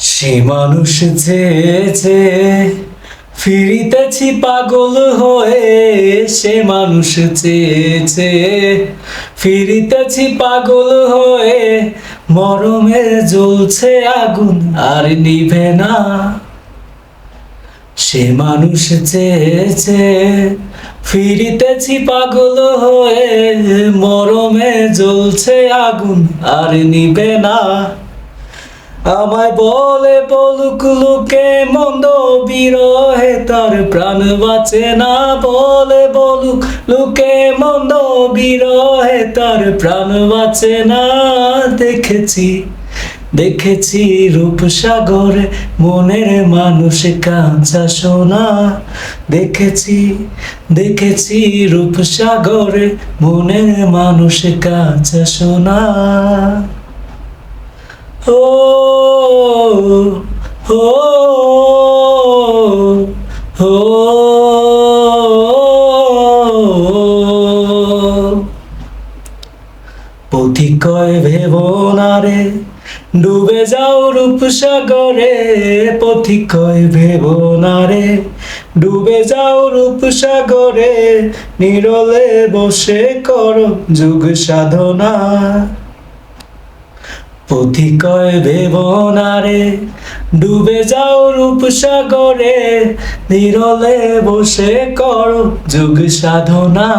সে মানুষ যে ফিরিতেছি পাগল হয়ে, সে মানুষ যে ফিরিতেছি পাগল হয়ে, মরমে জ্বলছে আগুন আর নিভে না। সে মানুষ যে ফিরিতেছি পাগল হয়ে, মরমে জ্বলছে আগুন আর নিভে না। আমায় বলে বলুক লোকে মন্দ, বিরহে তার প্রাণ বাঁচে না। বলে বলুক লোকে মন্দ, বিরহে তার প্রাণ বাঁচে না। দেখেছি দেখেছি রূপসাগরে মনের মানুষ কাঁচা সোনা। দেখেছি দেখেছি রূপসাগরে মনের মানুষ কাঁচা সোনা। ও ও ও পথিক কয় ভেব না রে, ডুবে যাও রূপসাগরে। পথিক কয় ভেব না রে, ডুবে যাও রূপসাগরে। নিরলে বসে করো যোগ সাধনা। পথিক কয় ভেব না রে, ডুবে যাও রূপসাগরে। নিরলে বসে করো যোগ সাধনা।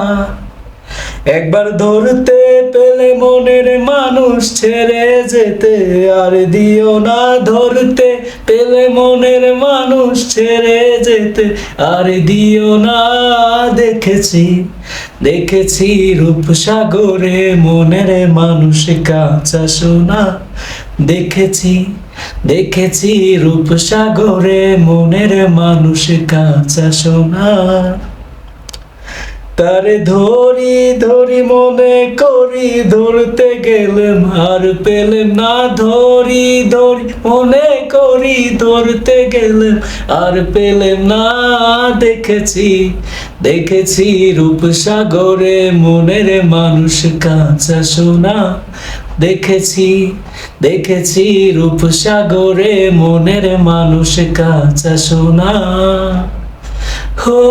একবার ধরতে পেলে মনের মানুষ ছেড়ে যেতে আর দিও না। ধরতে পেলে মনের মানুষ ছেড়ে যেতে আর দিও না। দেখেছি দেখেছি রূপসাগরে মনের মানুষ কাঁচা সোনা। দেখেছি দেখেছি রূপসাগরে মনের মানুষ কাঁচা সোনা। তারে ধরি ধরি মনে করি, ধরতে গেলাম আর পেলাম না। ধরি ধরি মনে করি, ধরতে গেলাম আর পেলাম না। দেখেছি দেখেছি রূপসাগরে মনের মানুষ কাঁচা সোনা। দেখেছি দেখেছি রূপসাগরে মনের মানুষ কাঁচা সোনা। হো